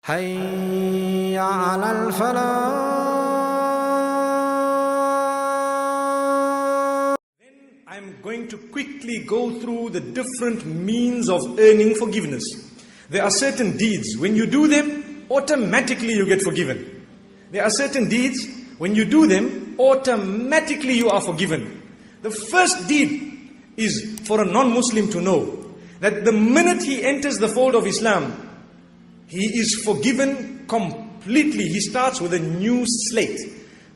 حي على الفلاح. Then I'm going to quickly go through the different means of earning forgiveness. There are certain deeds, when you do them, automatically you get forgiven. There are certain deeds, when you do them, automatically you are forgiven. The first deed is for a non-Muslim to know that the minute he enters the fold of Islam, he is forgiven completely. He starts with a new slate.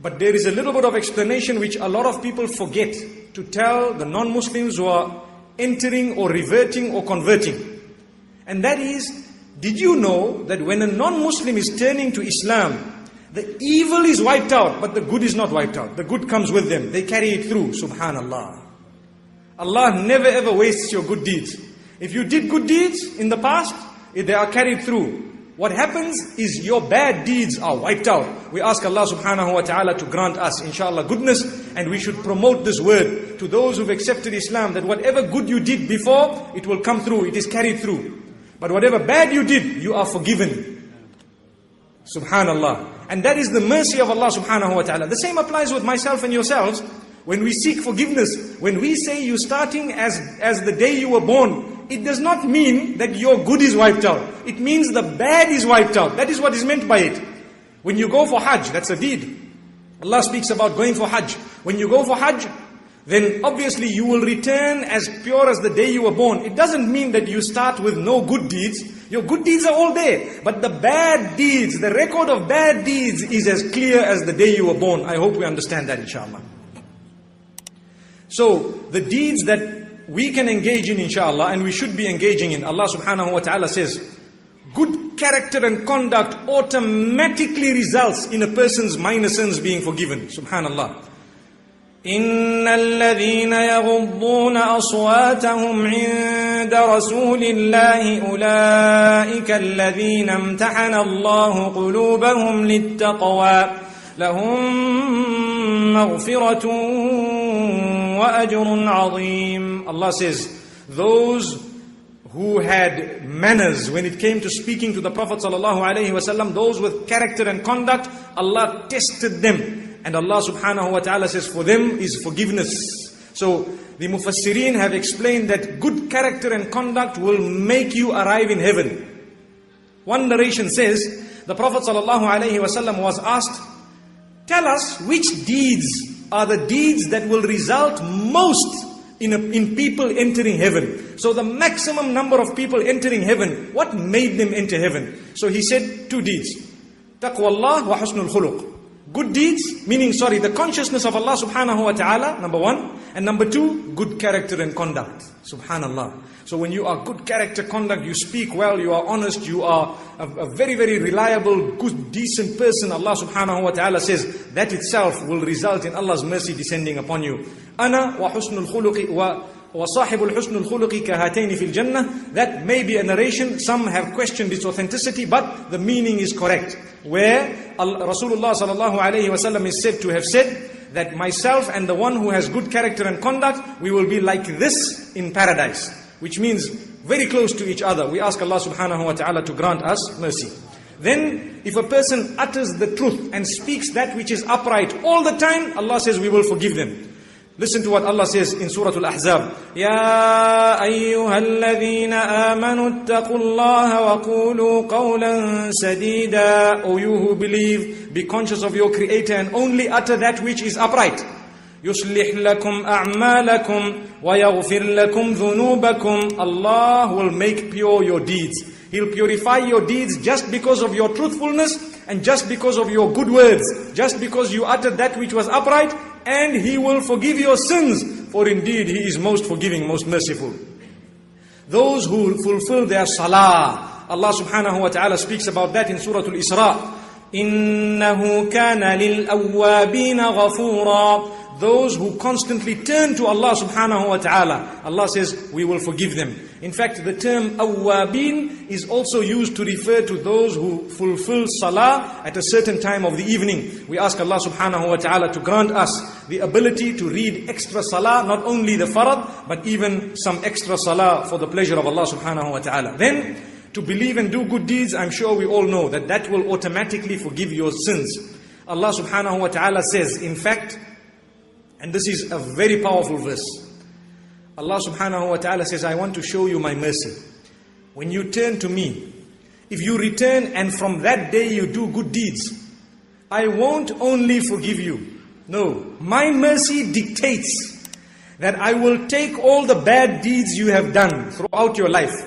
But there is a little bit of explanation which a lot of people forget to tell the non-Muslims who are entering or reverting or converting. And that is, did you know that when a non-Muslim is turning to Islam, the evil is wiped out, but the good is not wiped out. The good comes with them. They carry it through. Subhanallah. Allah never ever wastes your good deeds. If you did good deeds in the past, they are carried through. What happens is your bad deeds are wiped out. We ask Allah subhanahu wa ta'ala to grant us, inshallah, goodness. And we should promote this word to those who've accepted Islam, that whatever good you did before, it will come through. It is carried through. But whatever bad you did, you are forgiven. Subhanallah. And that is the mercy of Allah subhanahu wa ta'ala. The same applies with myself and yourselves. When we seek forgiveness, when we say you're starting as the day you were born, it does not mean that your good is wiped out. It means the bad is wiped out. That is what is meant by it. When you go for Hajj, that's a deed. Allah speaks about going for Hajj. When you go for Hajj, then obviously you will return as pure as the day you were born. It doesn't mean that you start with no good deeds. Your good deeds are all there. But the bad deeds, the record of bad deeds is as clear as the day you were born. I hope we understand that, inshallah. So, the deeds that we can engage in, inshallah, and we should be engaging in, Allah subhanahu wa ta'ala says, good character and conduct automatically results in a person's minor sins being forgiven. Subhanallah. إِنَّ الَّذِينَ يَغُضُّونَ أَصْوَاتَهُمْ عِنْدَ رَسُولِ اللَّهِ أُولَٰئِكَ الَّذِينَ امْتَحَنَ اللَّهُ قُلُوبَهُمْ لِلتَّقْوَىٰ لَهُمْ مَغْفِرَةٌ وَأَجْرٌ عَظِيمٌ. Allah says, those who had manners when it came to speaking to the Prophet ﷺ, those with character and conduct, Allah tested them. And Allah subhanahu wa ta'ala says, for them is forgiveness. So, the Mufassirin have explained that good character and conduct will make you arrive in heaven. One narration says, the Prophet ﷺ was asked, tell us which deeds are the deeds that will result most in people entering heaven. So the maximum number of people entering heaven, what made them enter heaven? So he said two deeds. Taqwallah wa husnul khuluq. Good deeds, meaning the consciousness of Allah subhanahu wa ta'ala, number one. And number two, good character and conduct. Subhanallah. So when you are good character, conduct, you speak well, you are honest, you are a very, very reliable, good, decent person, Allah subhanahu wa ta'ala says, that itself will result in Allah's mercy descending upon you. Ana wa husnul khuluqi wa sahibul husnul khuluqi kahataini fil jannah. That may be a narration. Some have questioned its authenticity, but the meaning is correct. Where Rasulullah sallallahu alayhi wa sallam is said to have said that myself and the one who has good character and conduct, we will be like this in paradise. Which means very close to each other. We ask Allah subhanahu wa ta'ala to grant us mercy. Then, if a person utters the truth and speaks that which is upright all the time, Allah says we will forgive them. Listen to what Allah says in Surah Al-Ahzab. Ya ayyuhalladhina amanu ittaqullaha wa qulu qawlan sadida. O you who believe, be conscious of your Creator and only utter that which is upright. يُصْلِحْ لَكُمْ أَعْمَالَكُمْ وَيَغْفِرْ لَكُمْ ذُنُوبَكُمْ. Allah will make pure your deeds. He'll purify your deeds just because of your truthfulness and just because of your good words. Just because you uttered that which was upright, and He will forgive your sins. For indeed He is most forgiving, most merciful. Those who fulfill their salah, Allah subhanahu wa ta'ala speaks about that in Surah Al-Isra. إِنَّهُ كَانَ لِلْأَوَّابِينَ غَفُورًا. Those who constantly turn to Allah subhanahu wa ta'ala, Allah says, we will forgive them. In fact, the term awwabin is also used to refer to those who fulfill salah at a certain time of the evening. We ask Allah subhanahu wa ta'ala to grant us the ability to read extra salah, not only the farad, but even some extra salah for the pleasure of Allah subhanahu wa ta'ala. Then, to believe and do good deeds, I'm sure we all know that that will automatically forgive your sins. Allah subhanahu wa ta'ala says, in fact, and this is a very powerful verse. Allah subhanahu wa ta'ala says, I want to show you my mercy. When you turn to me, if you return and from that day you do good deeds, I won't only forgive you. No, my mercy dictates that I will take all the bad deeds you have done throughout your life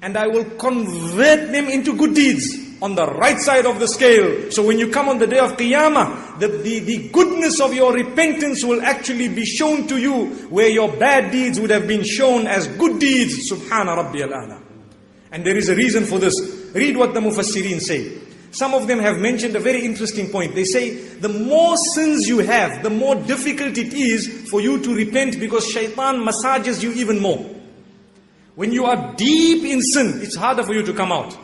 and I will convert them into good deeds on the right side of the scale. So when you come on the day of Qiyamah, the goodness of your repentance will actually be shown to you, where your bad deeds would have been shown as good deeds. Subhana Rabbiyal A'la. And there is a reason for this. Read what the Mufassirin say. Some of them have mentioned a very interesting point. They say, the more sins you have, the more difficult it is for you to repent, because shaitan massages you even more. When you are deep in sin, it's harder for you to come out.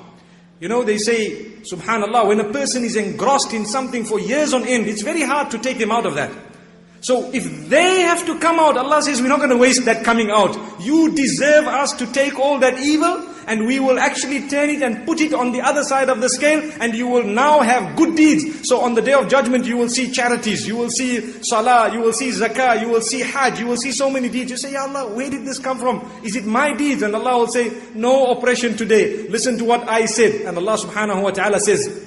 You know, they say, subhanallah, when a person is engrossed in something for years on end, it's very hard to take them out of that. So if they have to come out, Allah says, we're not going to waste that coming out. You deserve us to take all that evil, and we will actually turn it and put it on the other side of the scale, and you will now have good deeds. So on the day of judgment, you will see charities, you will see salah, you will see zakah, you will see hajj, you will see so many deeds. You say, Ya Allah, where did this come from? Is it my deeds? And Allah will say, no oppression today. Listen to what I said. And Allah subhanahu wa ta'ala says,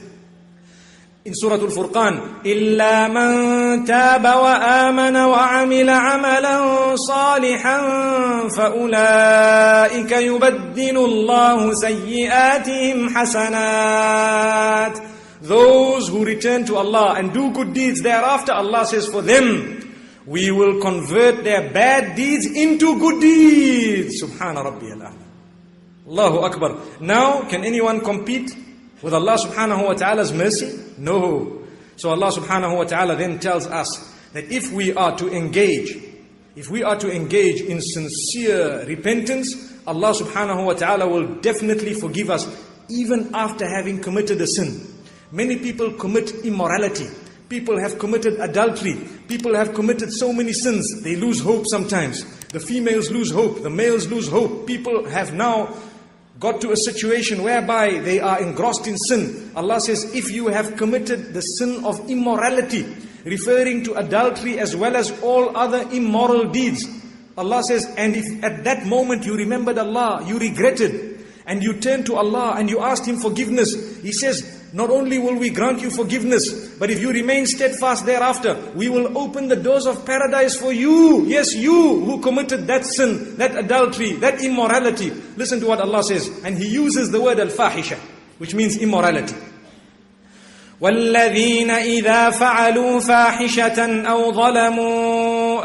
in Surah Al-Furqan, إِلَّا مَن تَابَ وَآمَنَ وَعَمِلَ عَمَلًا صَالِحًا فَأُولَٰئِكَ يُبَدِّلُ اللَّهُ سَيِّئَاتِهِمْ حَسَنَاتٍ. Those who return to Allah and do good deeds thereafter, Allah says, for them, we will convert their bad deeds into good deeds. Subhana Rabbiyal A'la. Allahu Akbar. Now, can anyone compete with Allah subhanahu wa ta'ala's mercy? No. So Allah subhanahu wa ta'ala then tells us that if we are to engage in sincere repentance, Allah subhanahu wa ta'ala will definitely forgive us even after having committed a sin. Many people commit immorality. People have committed adultery. People have committed so many sins. They lose hope sometimes. The females lose hope. The males lose hope. People have now got to a situation whereby they are engrossed in sin. Allah says, if you have committed the sin of immorality, referring to adultery as well as all other immoral deeds, Allah says, and if at that moment you remembered Allah, you regretted, and you turned to Allah and you asked Him forgiveness, He says, not only will we grant you forgiveness, but if you remain steadfast thereafter, we will open the doors of paradise for you. Yes, you who committed that sin, that adultery, that immorality. Listen to what Allah says. And He uses the word al-fahisha, which means immorality. وَالَّذِينَ إِذَا فَعَلُوا فَاحِشَةً أَوْ ظَلَمُوا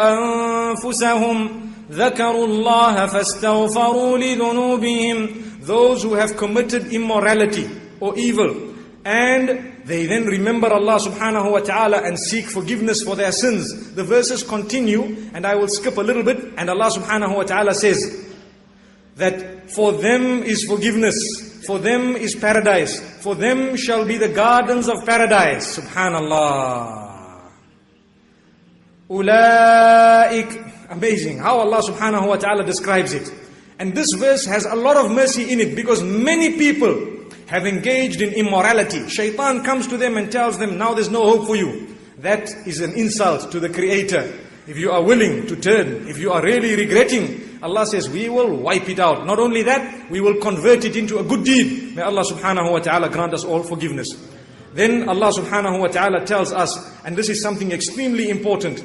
أَنفُسَهُمْ ذَكَرُوا اللَّهَ فَاسْتَغْفَرُوا لِذُنُوبِهِمْ. Those who have committed immorality or evil, and they then remember Allah subhanahu wa ta'ala and seek forgiveness for their sins. The verses continue, and I will skip a little bit, and Allah subhanahu wa ta'ala says that for them is forgiveness, for them is paradise, for them shall be the gardens of paradise. Subhanallah. Ulaik. Amazing how Allah subhanahu wa ta'ala describes it. And this verse has a lot of mercy in it, because many people have engaged in immorality. Shaitan comes to them and tells them, now there's no hope for you. That is an insult to the Creator. If you are willing to turn, if you are really regretting, Allah says, we will wipe it out. Not only that, we will convert it into a good deed. May Allah subhanahu wa ta'ala grant us all forgiveness. Then Allah subhanahu wa ta'ala tells us, and this is something extremely important,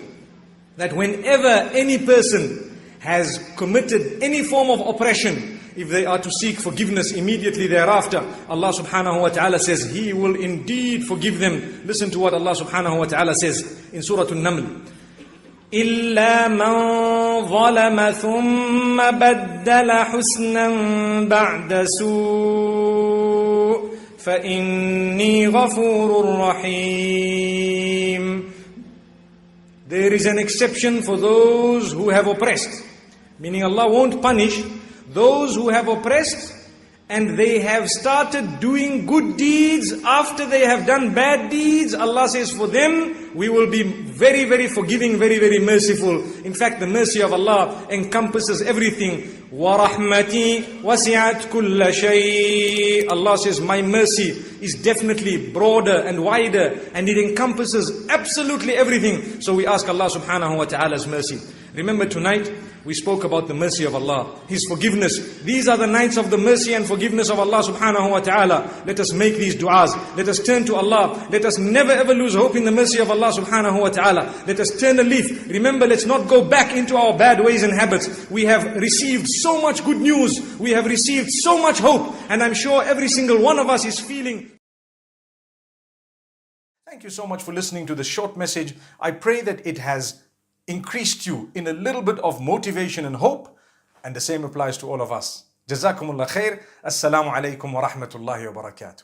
that whenever any person has committed any form of oppression, if they are to seek forgiveness immediately thereafter, Allah subhanahu wa ta'ala says, He will indeed forgive them. Listen to what Allah subhanahu wa ta'ala says in Surah An-Naml. إِلَّا مَنْ ظَلَمَ ثُمَّ بَدَّلَ حُسْنًا بَعْدَ سُوءٍ فَإِنِّي غَفُورٌ رَحِيمٌ. There is an exception for those who have oppressed. Meaning Allah won't punish those who have oppressed and they have started doing good deeds after they have done bad deeds, Allah says for them, we will be very, very forgiving, very, very merciful. In fact, the mercy of Allah encompasses everything. وَرَحْمَتِي وَسِعَتْ كُلَّ شَيْءٍ. Allah says, my mercy is definitely broader and wider, and it encompasses absolutely everything. So we ask Allah subhanahu wa ta'ala's mercy. Remember tonight, we spoke about the mercy of Allah, His forgiveness. These are the nights of the mercy and forgiveness of Allah subhanahu wa ta'ala. Let us make these du'as. Let us turn to Allah. Let us never ever lose hope in the mercy of Allah subhanahu wa ta'ala. Let us turn a leaf. Remember, let's not go back into our bad ways and habits. We have received so much good news. We have received so much hope. And I'm sure every single one of us is feeling. Thank you so much for listening to this short message. I pray that it has increased you in a little bit of motivation and hope, and the same applies to all of us. Jazakumullah khair. Assalamu alaikum wa rahmatullahi wa barakatuh.